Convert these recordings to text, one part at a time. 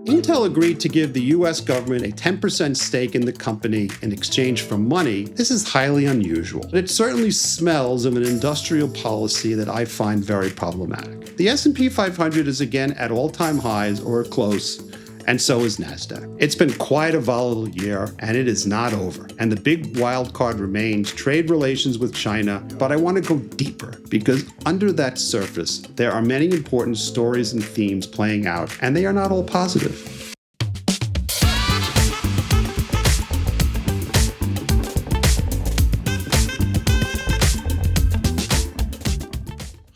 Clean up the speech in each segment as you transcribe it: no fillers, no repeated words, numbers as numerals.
Intel agreed to give the US government a 10% stake in the company in exchange for money. This is highly unusual, but it certainly smells of an industrial policy that I find very problematic. The S&P 500 is again at all-time highs or close, and so is NASDAQ. It's been quite a volatile year, and it is not over. And the big wild card remains trade relations with China, but I want to go deeper, because under that surface, there are many important stories and themes playing out, and they are not all positive.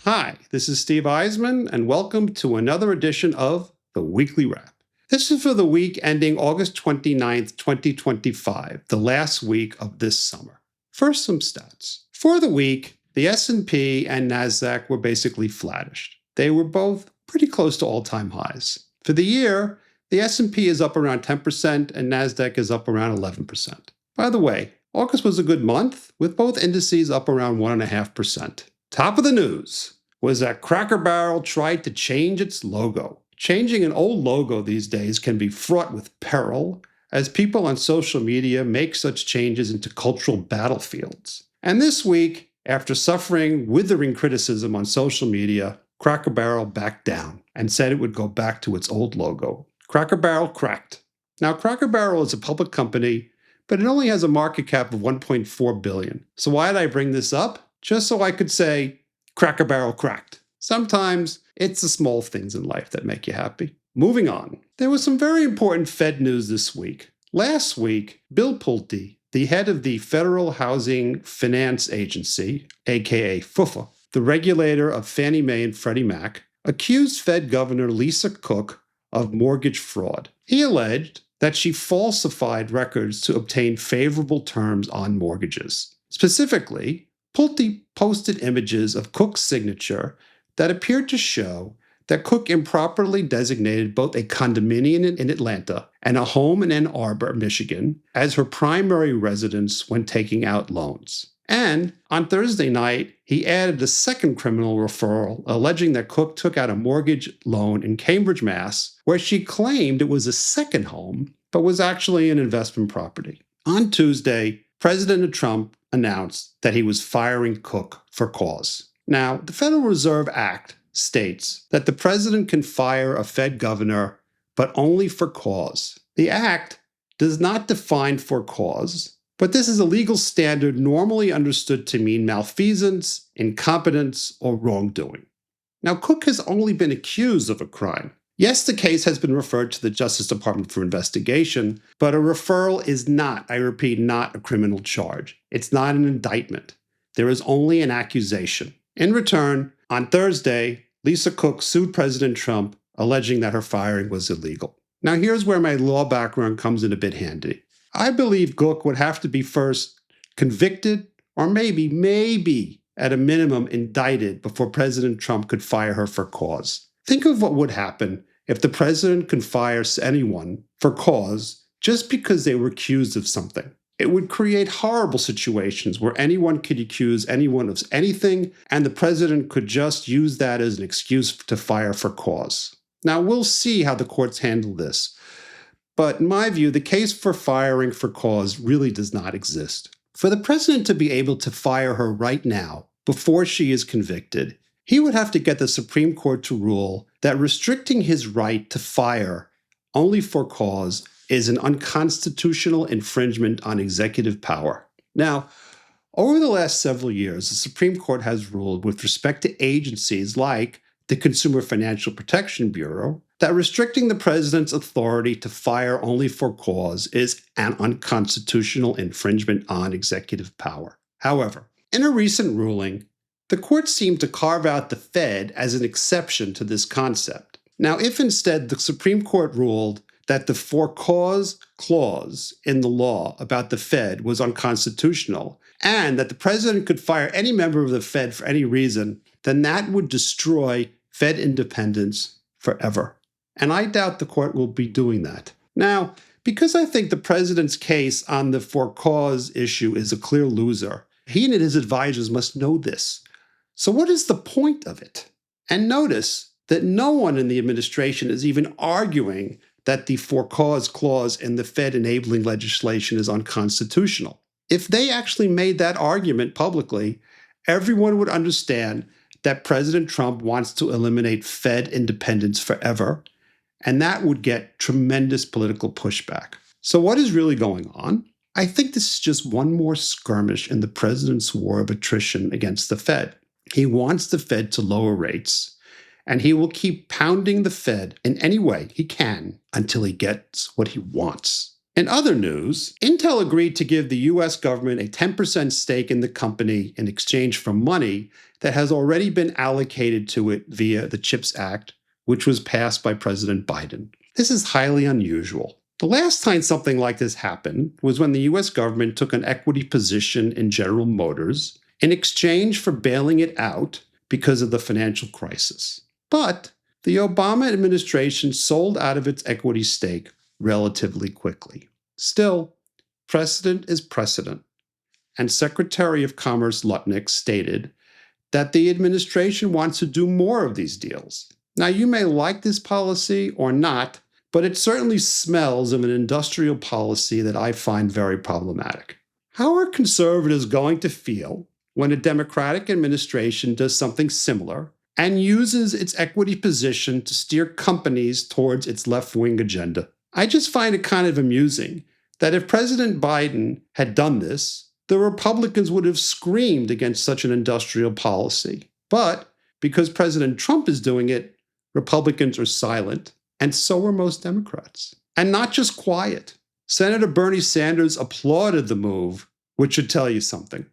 Hi, this is Steve Eisman, and welcome to another edition of The Weekly Wrap. This is for the week ending August 29th, 2025, the last week of this summer. First, some stats. For the week, the S&P and NASDAQ were basically flattish. They were both pretty close to all-time highs. For the year, the S&P is up around 10% and NASDAQ is up around 11%. By the way, August was a good month, with both indices up around 1.5%. Top of the news was that Cracker Barrel tried to change its logo. Changing an old logo these days can be fraught with peril, as people on social media make such changes into cultural battlefields. And this week, after suffering withering criticism on social media, Cracker Barrel backed down and said it would go back to its old logo. Cracker Barrel cracked. Now, Cracker Barrel is a public company, but it only has a market cap of $1.4 billion. So why did I bring this up? Just so I could say, Cracker Barrel cracked. Sometimes it's the small things in life that make you happy. Moving on. There was some very important Fed news this week. Last week, Bill Pulte, the head of the Federal Housing Finance Agency, aka FHFA, the regulator of Fannie Mae and Freddie Mac, accused Fed Governor Lisa Cook of mortgage fraud. He alleged that she falsified records to obtain favorable terms on mortgages. Specifically, Pulte posted images of Cook's signature that appeared to show that Cook improperly designated both a condominium in Atlanta and a home in Ann Arbor, Michigan, as her primary residence when taking out loans. And on Thursday night, he added a second criminal referral alleging that Cook took out a mortgage loan in Cambridge, Mass., where she claimed it was a second home, but was actually an investment property. On Tuesday, President Trump announced that he was firing Cook for cause. Now, the Federal Reserve Act states that the president can fire a Fed governor, but only for cause. The act does not define for cause, but this is a legal standard normally understood to mean malfeasance, incompetence, or wrongdoing. Now, Cook has only been accused of a crime. Yes, the case has been referred to the Justice Department for investigation, but a referral is not, I repeat, not a criminal charge. It's not an indictment. There is only an accusation. In return, on Thursday, Lisa Cook sued President Trump, alleging that her firing was illegal. Now, here's where my law background comes in a bit handy. I believe Cook would have to be first convicted, or maybe, at a minimum, indicted before President Trump could fire her for cause. Think of what would happen if the president could fire anyone for cause just because they were accused of something. It would create horrible situations where anyone could accuse anyone of anything, and the president could just use that as an excuse to fire for cause. Now, we'll see how the courts handle this. But in my view, the case for firing for cause really does not exist. For the president to be able to fire her right now, before she is convicted, he would have to get the Supreme Court to rule that restricting his right to fire only for cause is an unconstitutional infringement on executive power. Now, over the last several years, the Supreme Court has ruled with respect to agencies like the Consumer Financial Protection Bureau that restricting the president's authority to fire only for cause is an unconstitutional infringement on executive power. However, in a recent ruling, the court seemed to carve out the Fed as an exception to this concept. Now, if instead the Supreme Court ruled that the for cause clause in the law about the Fed was unconstitutional, and that the president could fire any member of the Fed for any reason, then that would destroy Fed independence forever. And I doubt the court will be doing that. Now, because I think the president's case on the for cause issue is a clear loser, he and his advisors must know this. So what is the point of it? And notice that no one in the administration is even arguing that the for cause clause in the Fed enabling legislation is unconstitutional. If they actually made that argument publicly, everyone would understand that President Trump wants to eliminate Fed independence forever, and that would get tremendous political pushback. So what is really going on? I think this is just one more skirmish in the president's war of attrition against the Fed. He wants the Fed to lower rates, and he will keep pounding the Fed in any way he can until he gets what he wants. In other news, Intel agreed to give the US government a 10% stake in the company in exchange for money that has already been allocated to it via the CHIPS Act, which was passed by President Biden. This is highly unusual. The last time something like this happened was when the US government took an equity position in General Motors in exchange for bailing it out because of the financial crisis. But the Obama administration sold out of its equity stake relatively quickly. Still, precedent is precedent, and Secretary of Commerce Lutnick stated that the administration wants to do more of these deals. Now, you may like this policy or not, but it certainly smells of an industrial policy that I find very problematic. How are conservatives going to feel when a Democratic administration does something similar and uses its equity position to steer companies towards its left-wing agenda? I just find it kind of amusing that if President Biden had done this, the Republicans would have screamed against such an industrial policy. But because President Trump is doing it, Republicans are silent, and so are most Democrats. And not just quiet. Senator Bernie Sanders applauded the move, which should tell you something.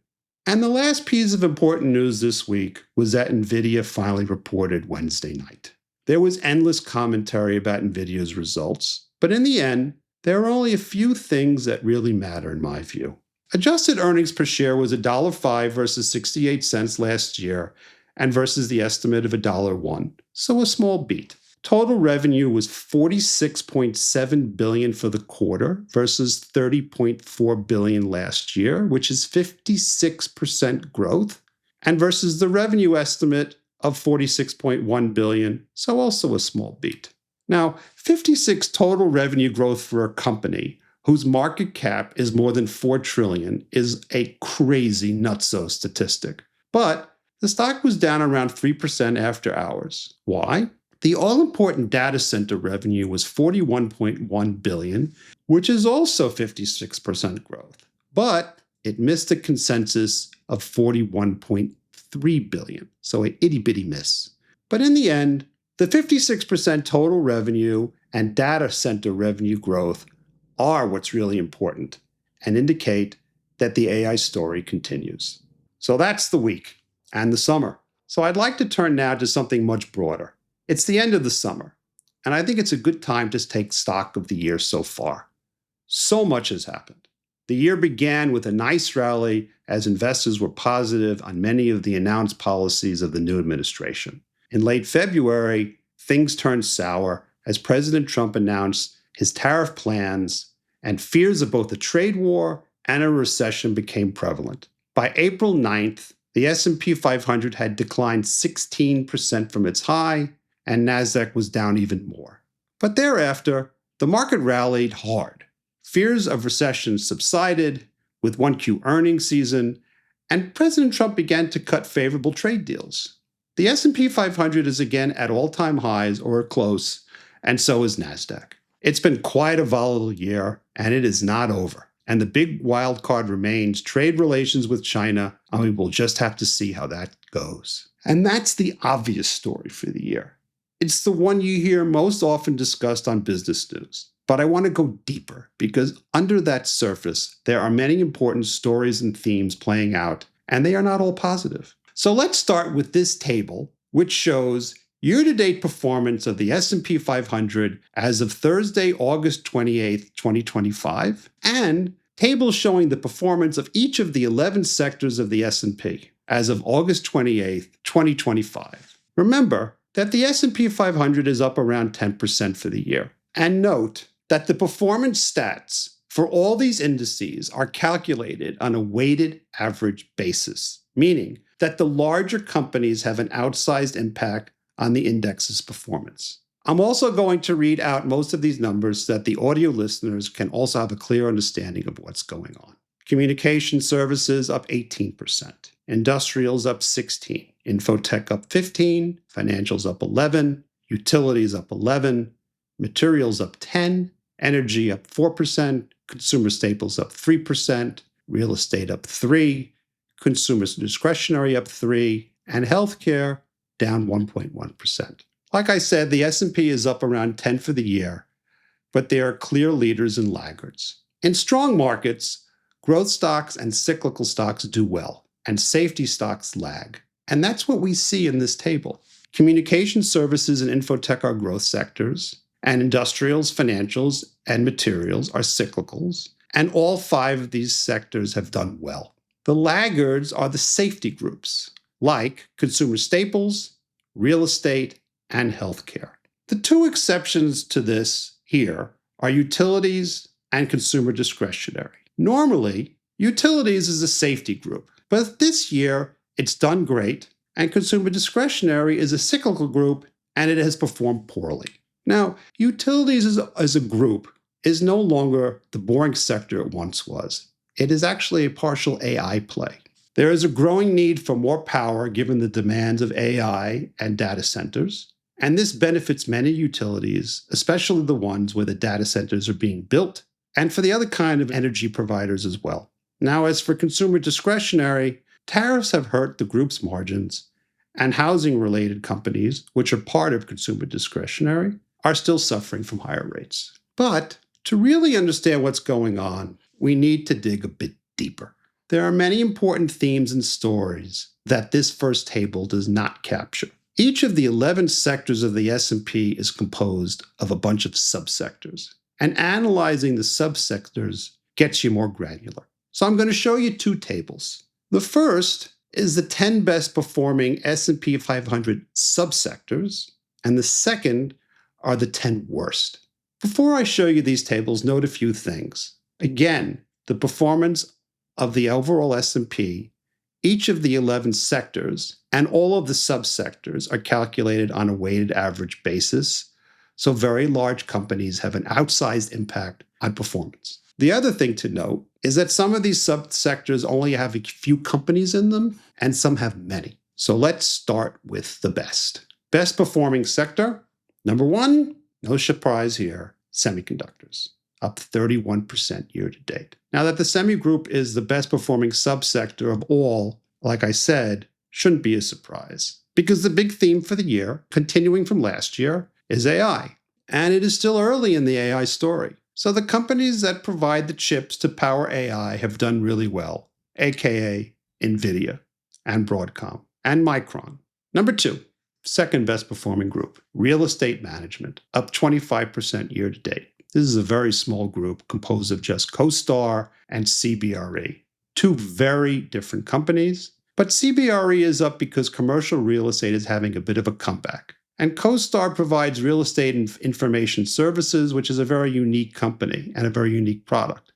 And the last piece of important news this week was that NVIDIA finally reported Wednesday night. There was endless commentary about NVIDIA's results, but in the end, there are only a few things that really matter in my view. Adjusted earnings per share was $1.05 versus 68 cents last year and versus the estimate of $1.01, so a small beat. Total revenue was $46.7 billion for the quarter versus $30.4 billion last year, which is 56% growth, and versus the revenue estimate of $46.1 billion, so also a small beat. Now, 56 total revenue growth for a company whose market cap is more than $4 trillion is a crazy nutso statistic. But the stock was down around 3% after hours. Why? The all-important data center revenue was $41.1 billion, which is also 56% growth. But it missed a consensus of $41.3 billion, so an itty-bitty miss. But in the end, the 56% total revenue and data center revenue growth are what's really important and indicate that the AI story continues. So that's the week and the summer. So I'd like to turn now to something much broader. It's the end of the summer, and I think it's a good time to take stock of the year so far. So much has happened. The year began with a nice rally as investors were positive on many of the announced policies of the new administration. In late February, things turned sour as President Trump announced his tariff plans, and fears of both a trade war and a recession became prevalent. By April 9th, the S&P 500 had declined 16% from its high, and NASDAQ was down even more. But thereafter, the market rallied hard. Fears of recession subsided with 1Q earnings season, and President Trump began to cut favorable trade deals. The S&P 500 is again at all-time highs or close, and so is NASDAQ. It's been quite a volatile year, and it is not over. And the big wild card remains trade relations with China, and we will just have to see how that goes. And that's the obvious story for the year. It's the one you hear most often discussed on business news. But I want to go deeper because under that surface, there are many important stories and themes playing out, and they are not all positive. So let's start with this table, which shows year-to-date performance of the S&P 500 as of Thursday, August 28th, 2025, and tables showing the performance of each of the 11 sectors of the S&P as of August 28th, 2025. Remember that the S&P 500 is up around 10% for the year. And note that the performance stats for all these indices are calculated on a weighted average basis, meaning that the larger companies have an outsized impact on the index's performance. I'm also going to read out most of these numbers so that the audio listeners can also have a clear understanding of what's going on. Communication services up 18%, industrials up 16, infotech up 15, financials up 11, utilities up 11, materials up 10, energy up 4%, consumer staples up 3%, real estate up 3, consumer discretionary up 3, and healthcare down 1.1%. Like I said, the S&P is up around 10 for the year, but there are clear leaders and laggards. In strong markets, growth stocks and cyclical stocks do well, and safety stocks lag. And that's what we see in this table. Communication services and infotech are growth sectors, and industrials, financials, and materials are cyclicals, and all 5 of these sectors have done well. The laggards are the safety groups, like consumer staples, real estate, and healthcare. The 2 exceptions to this here are utilities and consumer discretionary. Normally, utilities is a safety group, but this year it's done great, and consumer discretionary is a cyclical group, and it has performed poorly. Now, utilities as a group is no longer the boring sector it once was. It is actually a partial AI play. There is a growing need for more power given the demands of AI and data centers. And this benefits many utilities, especially the ones where the data centers are being built, and for the other kind of energy providers as well. Now, as for consumer discretionary, tariffs have hurt the group's margins, and housing-related companies, which are part of consumer discretionary, are still suffering from higher rates. But to really understand what's going on, we need to dig a bit deeper. There are many important themes and stories that this first table does not capture. Each of the 11 sectors of the S&P is composed of a bunch of subsectors, and analyzing the subsectors gets you more granular. So I'm going to show you 2 tables. The first is the 10 best performing S&P 500 subsectors, and the second are the 10 worst. Before I show you these tables, note a few things. Again, the performance of the overall S&P, each of the 11 sectors, and all of the subsectors are calculated on a weighted average basis, so very large companies have an outsized impact on performance. The other thing to note is that some of these subsectors only have a few companies in them, and some have many. So let's start with the best. Best performing sector, number 1, no surprise here, semiconductors, up 31% year to date. Now that the semi group is the best performing subsector of all, like I said, shouldn't be a surprise, because the big theme for the year, continuing from last year, is AI. And it is still early in the AI story. So the companies that provide the chips to power AI have done really well, aka NVIDIA and Broadcom and Micron. Number 2, second best performing group, real estate management, up 25% year to date. This is a very small group composed of just CoStar and CBRE, 2 very different companies. But CBRE is up because commercial real estate is having a bit of a comeback. And CoStar provides real estate information services, which is a very unique company and a very unique product.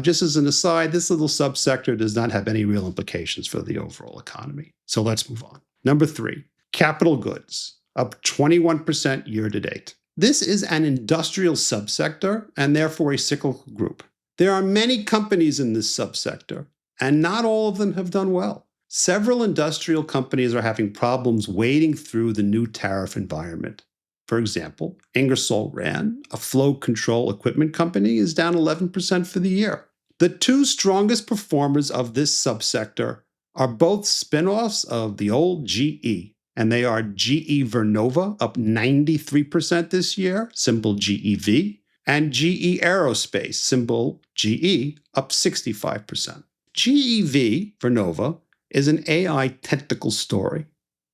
Just as an aside, this little subsector does not have any real implications for the overall economy. So let's move on. Number 3, capital goods, up 21% year to date. This is an industrial subsector and therefore a cyclical group. There are many companies in this subsector, and not all of them have done well. Several industrial companies are having problems wading through the new tariff environment. For example, Ingersoll Rand, a flow control equipment company, is down 11% for the year. The 2 strongest performers of this subsector are both spin-offs of the old GE, and they are GE Vernova, up 93% this year, symbol GEV, and GE Aerospace, symbol GE, up 65%. GEV Vernova is an AI technical story.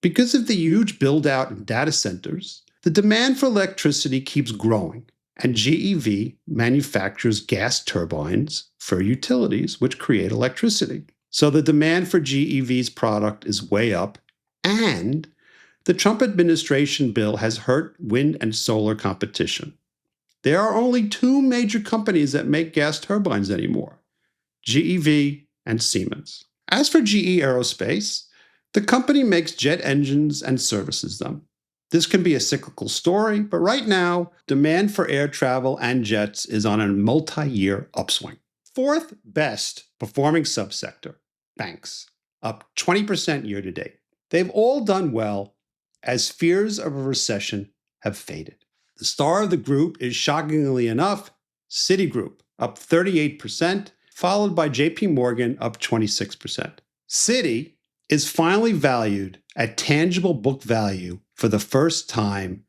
Because of the huge build-out in data centers, the demand for electricity keeps growing, and GEV manufactures gas turbines for utilities, which create electricity. So the demand for GEV's product is way up, and the Trump administration bill has hurt wind and solar competition. There are only 2 major companies that make gas turbines anymore, GEV and Siemens. As for GE Aerospace, the company makes jet engines and services them. This can be a cyclical story, but right now, demand for air travel and jets is on a multi-year upswing. Fourth best performing subsector, banks, up 20% year to date. They've all done well as fears of a recession have faded. The star of the group is, shockingly enough, Citigroup, up 38%, followed by JP Morgan, up 26%. Citi is finally valued at tangible book value for the first time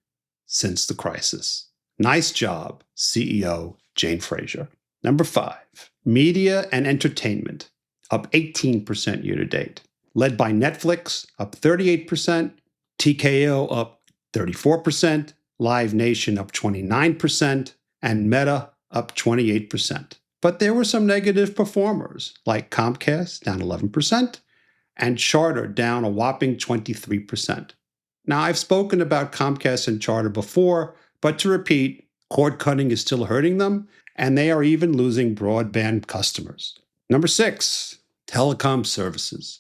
since the crisis. Nice job, CEO Jane Fraser. Number 5, media and entertainment, up 18% year to date, led by Netflix, up 38%, TKO up 34%, Live Nation up 29%, and Meta up 28%. But there were some negative performers, like Comcast, down 11%, and Charter, down a whopping 23%. Now, I've spoken about Comcast and Charter before, but to repeat, cord cutting is still hurting them, and they are even losing broadband customers. Number 6, telecom services,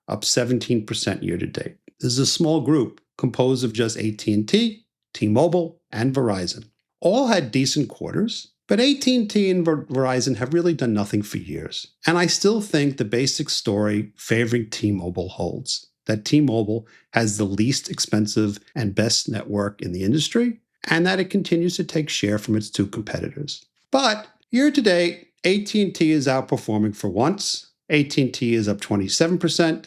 up 17% year to date. This is a small group composed of just AT&T, T-Mobile, and Verizon. All had decent quarters, but AT&T and Verizon have really done nothing for years. And I still think the basic story favoring T-Mobile holds, that T-Mobile has the least expensive and best network in the industry, and that it continues to take share from its two competitors. But year to date, AT&T is outperforming for once. AT&T is up 27%,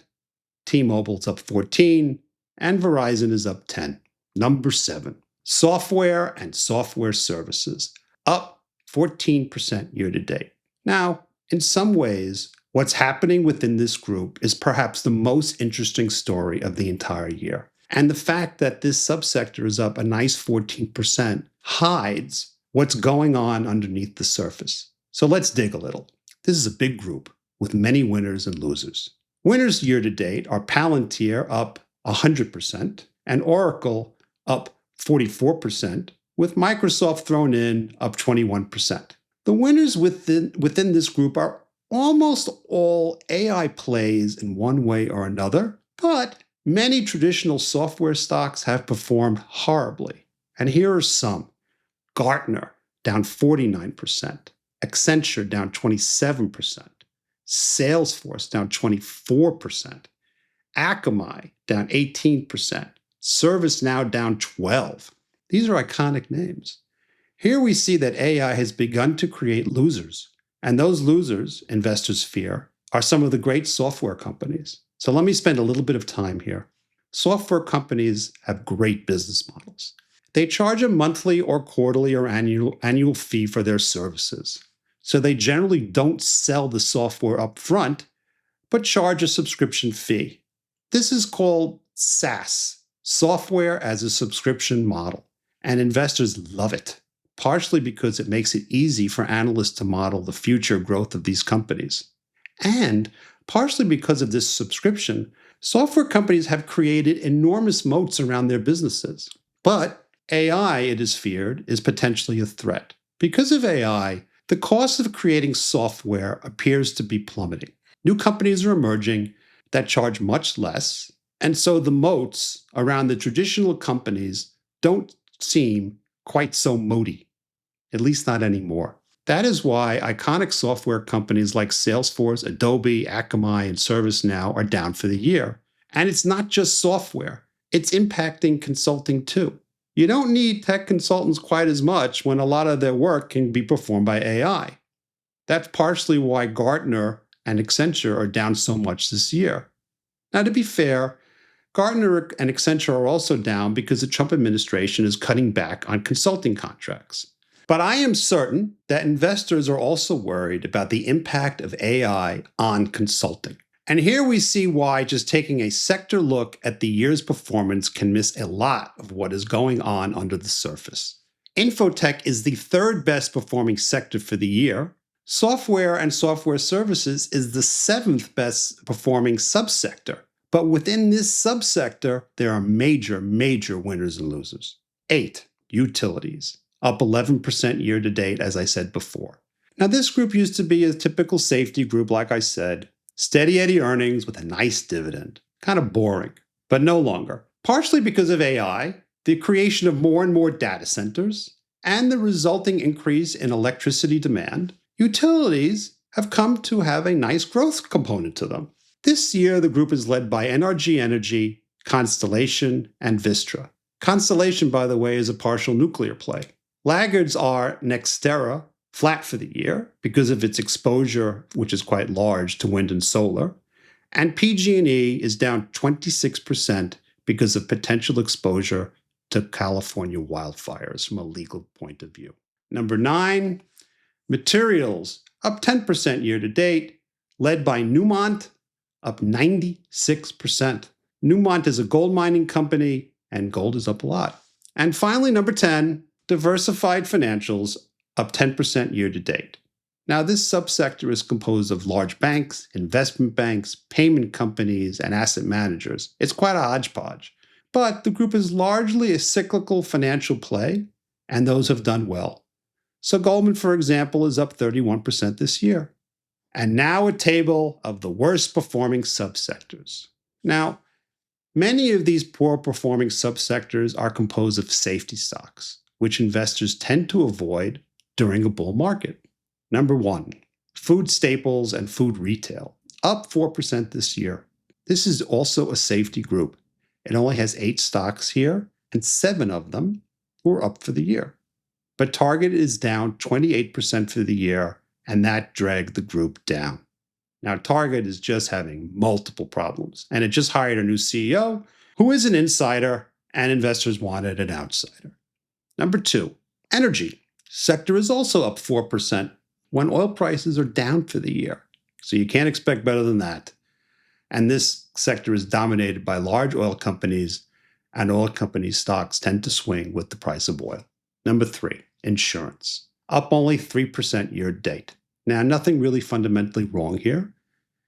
T-Mobile's up 14%, and Verizon is up 10%. Number 7, software and software services, up 14% year to date. Now, in some ways, what's happening within this group is perhaps the most interesting story of the entire year. And the fact that this subsector is up a nice 14% hides what's going on underneath the surface. So let's dig a little. This is a big group with many winners and losers. Winners year to date are Palantir, up 100%, and Oracle, up 44%, with Microsoft thrown in, up 21%. The winners within this group are almost all AI plays in one way or another, but many traditional software stocks have performed horribly. And here are some. Gartner, down 49%. Accenture, down 27%. Salesforce, down 24%. Akamai, down 18%. ServiceNow, down 12%. These are iconic names. Here we see that AI has begun to create losers. And those losers, investors fear, are some of the great software companies. So let me spend a little bit of time here. Software companies have great business models. They charge a monthly or quarterly or annual fee for their services. So they generally don't sell the software up front, but charge a subscription fee. This is called SaaS, software as a subscription model, and investors love it, partially because it makes it easy for analysts to model the future growth of these companies. And partially because of this subscription, software companies have created enormous moats around their businesses. But AI, it is feared, is potentially a threat. Because of AI, the cost of creating software appears to be plummeting. New companies are emerging that charge much less, and so the moats around the traditional companies don't seem quite so moaty, at least not anymore. That is why iconic software companies like Salesforce, Adobe, Akamai, and ServiceNow are down for the year. And it's not just software, it's impacting consulting too. You don't need tech consultants quite as much when a lot of their work can be performed by AI. That's partially why Gartner and Accenture are down so much this year. Now, to be fair, Gartner and Accenture are also down because the Trump administration is cutting back on consulting contracts. But I am certain that investors are also worried about the impact of AI on consulting. And here we see why just taking a sector look at the year's performance can miss a lot of what is going on under the surface. Infotech is the third best performing sector for the year. Software and software services is the seventh best performing subsector. But within this subsector, there are major winners and losers. 8, utilities, up 11% year to date, as I said before. Now, this group used to be a typical safety group, like I said, steady Eddie earnings with a nice dividend. Kind of boring, but no longer. Partially because of AI, the creation of more and more data centers, and the resulting increase in electricity demand, utilities have come to have a nice growth component to them. This year, the group is led by NRG Energy, Constellation, and Vistra. Constellation, by the way, is a partial nuclear play. Laggards are Nextera, flat for the year because of its exposure, which is quite large, to wind and solar. And PG&E is down 26% because of potential exposure to California wildfires from a legal point of view. Number 9, materials, up 10% year to date, led by Newmont, up 96%. Newmont is a gold mining company, and gold is up a lot. And finally, number 10, diversified financials, up 10% year to date. Now, this subsector is composed of large banks, investment banks, payment companies, and asset managers. It's quite a hodgepodge. But the group is largely a cyclical financial play, and those have done well. So Goldman, for example, is up 31% this year. And now a table of the worst performing subsectors. Now, many of these poor performing subsectors are composed of safety stocks, which investors tend to avoid during a bull market. Number 1, food staples and food retail, up 4% this year. This is also a safety group. It only has 8 stocks here, and 7 of them were up for the year. But Target is down 28% for the year, and that dragged the group down. Now, Target is just having multiple problems, and it just hired a new CEO who is an insider, and investors wanted an outsider. Number 2, energy. Sector is also up 4% when oil prices are down for the year. So you can't expect better than that. And this sector is dominated by large oil companies, and oil company stocks tend to swing with the price of oil. Number 3, insurance, up only 3% year to date. Now, nothing really fundamentally wrong here.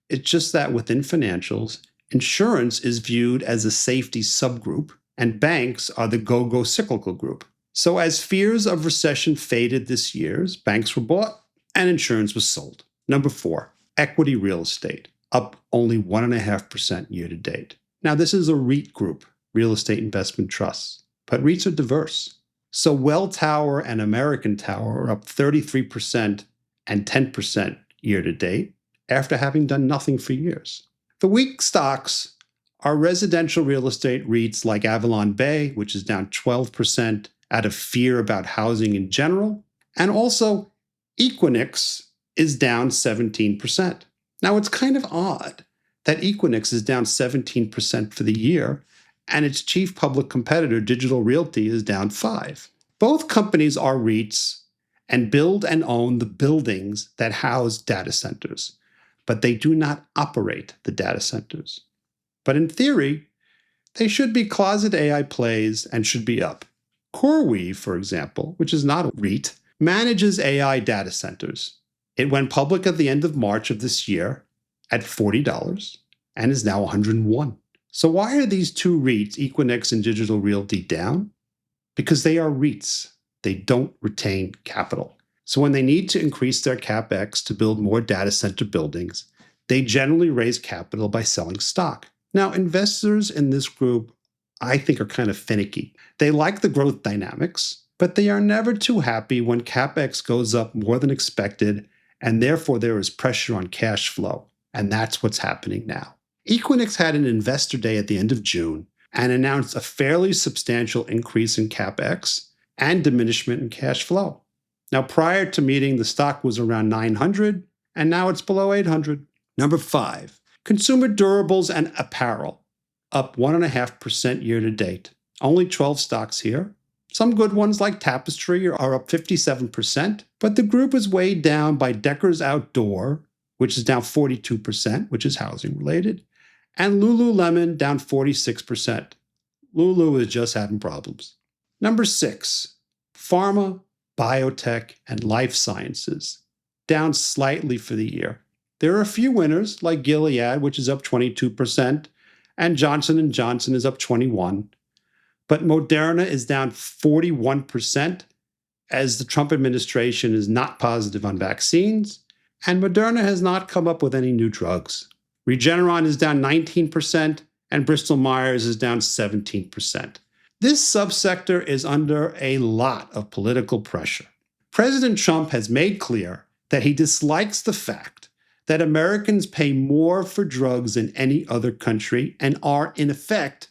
It's just that within financials, insurance is viewed as a safety subgroup, and banks are the go-go cyclical group. So as fears of recession faded this year, banks were bought and insurance was sold. Number 4, equity real estate, up only 1.5% year to date. Now, this is a REIT group, real estate investment trusts, but REITs are diverse. So Welltower and American Tower are up 33% and 10% year to date after having done nothing for years. The weak stocks are residential real estate REITs like Avalon Bay, which is down 12% out of fear about housing in general, and also Equinix is down 17%. Now, it's kind of odd that Equinix is down 17% for the year, and its chief public competitor, Digital Realty, is down 5%. Both companies are REITs and build and own the buildings that house data centers, but they do not operate the data centers. But in theory, they should be closet AI plays and should be up. CoreWeave, for example, which is not a REIT, manages AI data centers. It went public at the end of March of this year at $40 and is now $101. So why are these two REITs, Equinix and Digital Realty, down? Because they are REITs. They don't retain capital. So when they need to increase their CapEx to build more data center buildings, they generally raise capital by selling stock. Now, investors in this group, I think, are kind of finicky. They like the growth dynamics, but they are never too happy when CapEx goes up more than expected, and therefore there is pressure on cash flow. And that's what's happening now. Equinix had an investor day at the end of June and announced a fairly substantial increase in CapEx and diminishment in cash flow. Now, prior to meeting, the stock was around 900, and now it's below 800. Number 5, consumer durables and apparel, up 1.5% year to date. Only 12 stocks here. Some good ones like Tapestry are up 57%, but the group is weighed down by Deckers Outdoor, which is down 42%, which is housing related, and Lululemon down 46%. Lulu is just having problems. Number 6, pharma, biotech, and life sciences, down slightly for the year. There are a few winners like Gilead, which is up 22%, and Johnson & Johnson is up 21%. But Moderna is down 41% as the Trump administration is not positive on vaccines, and Moderna has not come up with any new drugs. Regeneron is down 19%, and Bristol Myers is down 17%. This subsector is under a lot of political pressure. President Trump has made clear that he dislikes the fact that Americans pay more for drugs than any other country and are, in effect,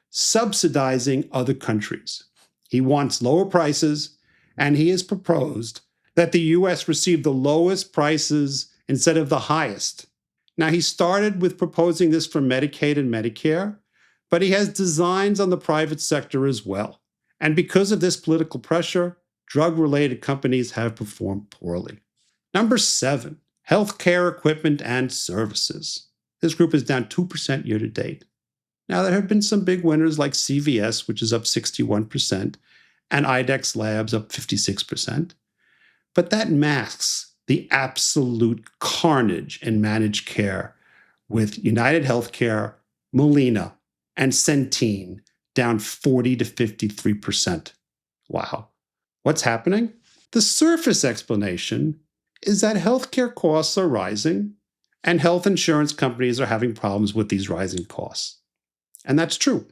subsidizing other countries. He wants lower prices, and he has proposed that the US receive the lowest prices instead of the highest. Now, he started with proposing this for Medicaid and Medicare, but he has designs on the private sector as well. And because of this political pressure, drug-related companies have performed poorly. Number 7, healthcare equipment and services. This group is down 2% year to date. Now, there have been some big winners like CVS, which is up 61%, and IDEX Labs up 56%. But that masks the absolute carnage in managed care with United Healthcare, Molina, and Centene down 40 to 53%. Wow. What's happening? The surface explanation is that healthcare costs are rising and health insurance companies are having problems with these rising costs. And that's true.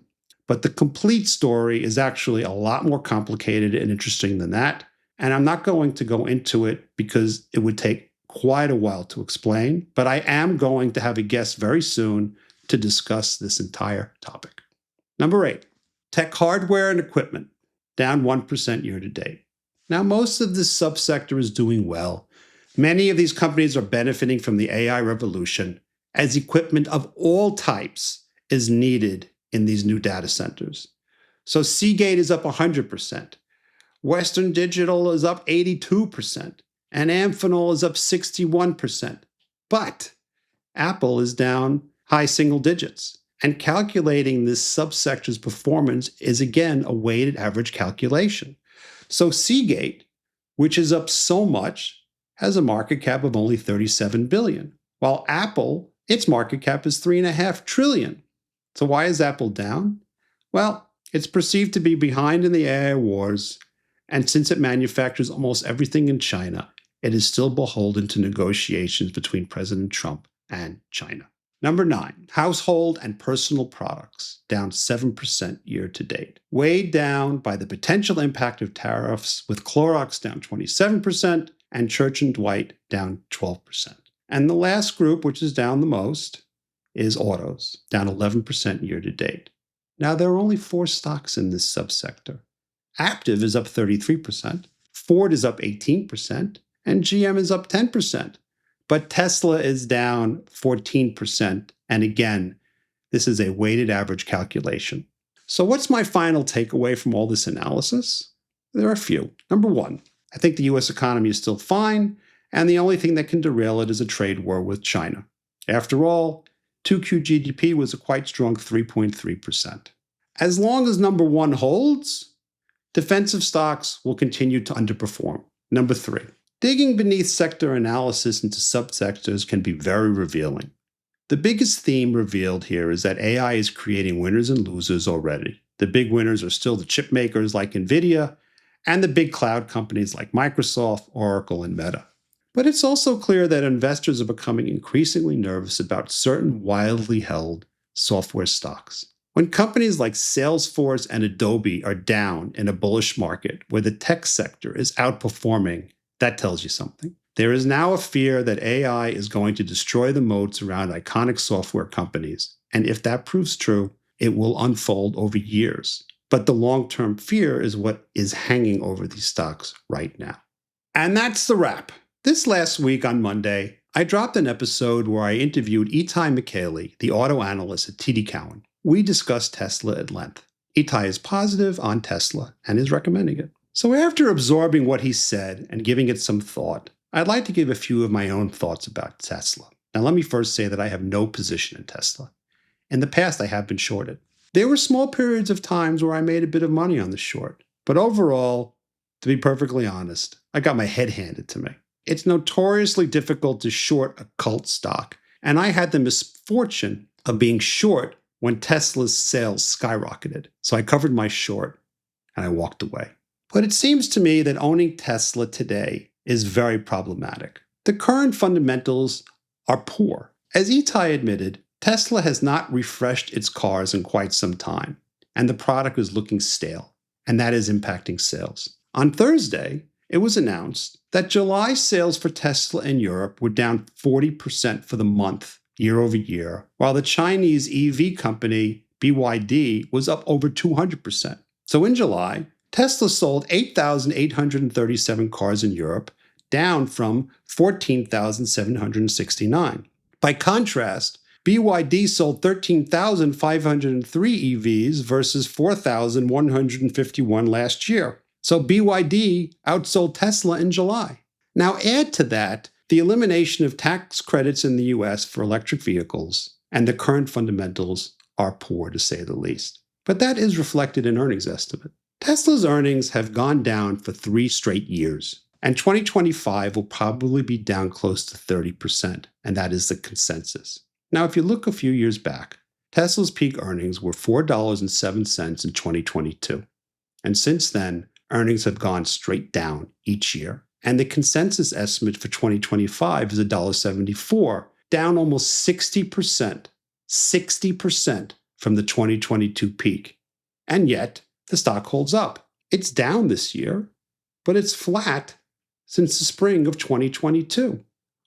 But the complete story is actually a lot more complicated and interesting than that. And I'm not going to go into it because it would take quite a while to explain. But I am going to have a guest very soon to discuss this entire topic. Number 8, tech hardware and equipment, down 1% year to date. Now, most of this subsector is doing well. Many of these companies are benefiting from the AI revolution as equipment of all types is needed in these new data centers. So Seagate is up 100%. Western Digital is up 82%. And Amphenol is up 61%. But Apple is down high single digits. And calculating this subsector's performance is, again, a weighted average calculation. So Seagate, which is up so much, has a market cap of only $37 billion, while Apple, its market cap is $3.5 trillion. So why is Apple down? Well, it's perceived to be behind in the AI wars, and since it manufactures almost everything in China, it is still beholden to negotiations between President Trump and China. Number 9, household and personal products, down 7% year to date, weighed down by the potential impact of tariffs, with Clorox down 27% and Church & Dwight down 12%. And the last group, which is down the most, is autos, down 11% year to date. Now, there are only 4 stocks in this subsector. Aptiv is up 33%, Ford is up 18%, and GM is up 10%. But Tesla is down 14%. And again, this is a weighted average calculation. So what's my final takeaway from all this analysis? There are a few. Number 1, I think the US economy is still fine, and the only thing that can derail it is a trade war with China. After all, 2Q GDP was a quite strong 3.3%. As long as number 1 holds, defensive stocks will continue to underperform. Number 3, digging beneath sector analysis into subsectors can be very revealing. The biggest theme revealed here is that AI is creating winners and losers already. The big winners are still the chip makers like NVIDIA and the big cloud companies like Microsoft, Oracle, and Meta. But it's also clear that investors are becoming increasingly nervous about certain widely held software stocks. When companies like Salesforce and Adobe are down in a bullish market where the tech sector is outperforming, that tells you something. There is now a fear that AI is going to destroy the moats around iconic software companies. And if that proves true, it will unfold over years. But the long-term fear is what is hanging over these stocks right now. And that's the wrap. This last week on Monday, I dropped an episode where I interviewed Itai Michaeli, the auto analyst at TD Cowen. We discussed Tesla at length. Itai is positive on Tesla and is recommending it. So after absorbing what he said and giving it some thought, I'd like to give a few of my own thoughts about Tesla. Now, let me first say that I have no position in Tesla. In the past, I have been shorted. There were small periods of times where I made a bit of money on the short. But overall, to be perfectly honest, I got my head handed to me. It's notoriously difficult to short a cult stock, and I had the misfortune of being short when Tesla's sales skyrocketed. So I covered my short and I walked away. But it seems to me that owning Tesla today is very problematic. The current fundamentals are poor. As Itai admitted, Tesla has not refreshed its cars in quite some time. and the product is looking stale, and that is impacting sales. On Thursday, it was announced that July sales for Tesla in Europe were down 40% for the month, year over year, while the Chinese EV company BYD was up over 200%. So in July, Tesla sold 8,837 cars in Europe, down from 14,769. By contrast, BYD sold 13,503 EVs versus 4,151 last year. So BYD outsold Tesla in July. Now add to that the elimination of tax credits in the US for electric vehicles, and the current fundamentals are poor to say the least. But that is reflected in earnings estimate. Tesla's earnings have gone down for 3 straight years, and 2025 will probably be down close to 30%, and that is the consensus. Now, if you look a few years back, Tesla's peak earnings were $4.07 in 2022. And since then, earnings have gone straight down each year. And the consensus estimate for 2025 is $1.74, down almost 60% from the 2022 peak. And yet, the stock holds up. It's down this year, but it's flat since the spring of 2022.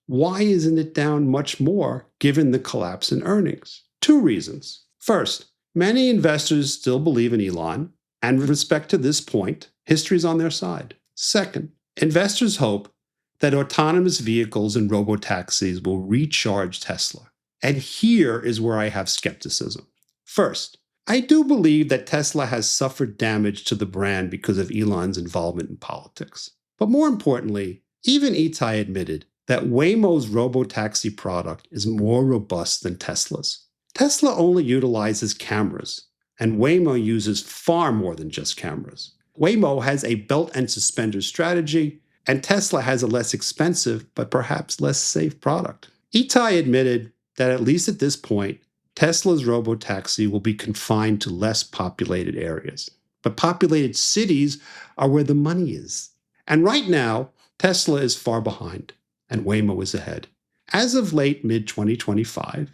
Why isn't it down much more given the collapse in earnings? 2 reasons. First, many investors still believe in Elon, and with respect to this point, history is on their side. Second, investors hope that autonomous vehicles and robotaxis will recharge Tesla. And here is where I have skepticism. First, I do believe that Tesla has suffered damage to the brand because of Elon's involvement in politics. But more importantly, even Itai admitted that Waymo's robotaxi product is more robust than Tesla's. Tesla only utilizes cameras, and Waymo uses far more than just cameras. Waymo has a belt and suspenders strategy, and Tesla has a less expensive but perhaps less safe product. Itai admitted that at least at this point, Tesla's robotaxi will be confined to less populated areas. But populated cities are where the money is. And right now, Tesla is far behind, and Waymo is ahead. As of late mid-2025,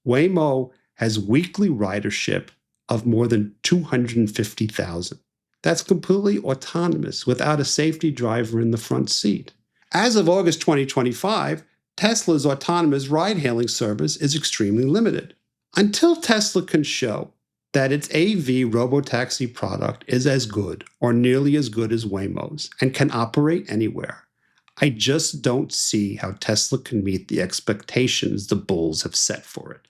Waymo has weekly ridership of more than 250,000. That's completely autonomous without a safety driver in the front seat. As of August 2025, Tesla's autonomous ride-hailing service is extremely limited. Until Tesla can show that its AV robotaxi product is as good or nearly as good as Waymo's and can operate anywhere, I just don't see how Tesla can meet the expectations the bulls have set for it.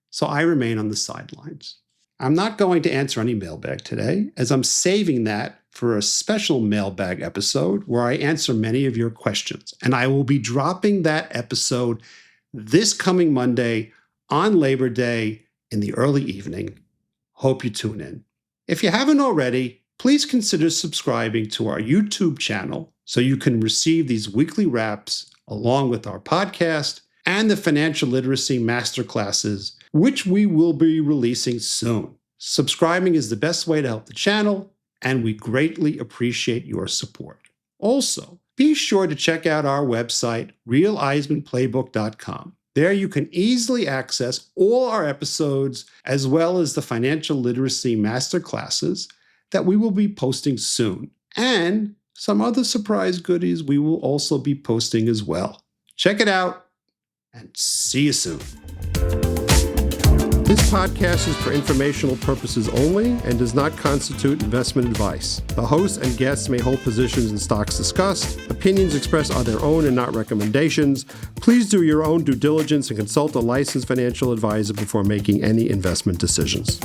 So I remain on the sidelines. I'm not going to answer any mailbag today, as I'm saving that for a special mailbag episode where I answer many of your questions. And I will be dropping that episode this coming Monday on Labor Day in the early evening. Hope you tune in. If you haven't already, please consider subscribing to our YouTube channel so you can receive these weekly wraps along with our podcast and the financial literacy masterclasses, which we will be releasing soon. Subscribing is the best way to help the channel, and we greatly appreciate your support. Also, be sure to check out our website, realeismanplaybook.com. There you can easily access all our episodes as well as the financial literacy masterclasses that we will be posting soon, and some other surprise goodies we will also be posting as well. Check it out, and see you soon. This podcast is for informational purposes only and does not constitute investment advice. The host and guests may hold positions in stocks discussed. Opinions expressed are their own and not recommendations. Please do your own due diligence and consult a licensed financial advisor before making any investment decisions.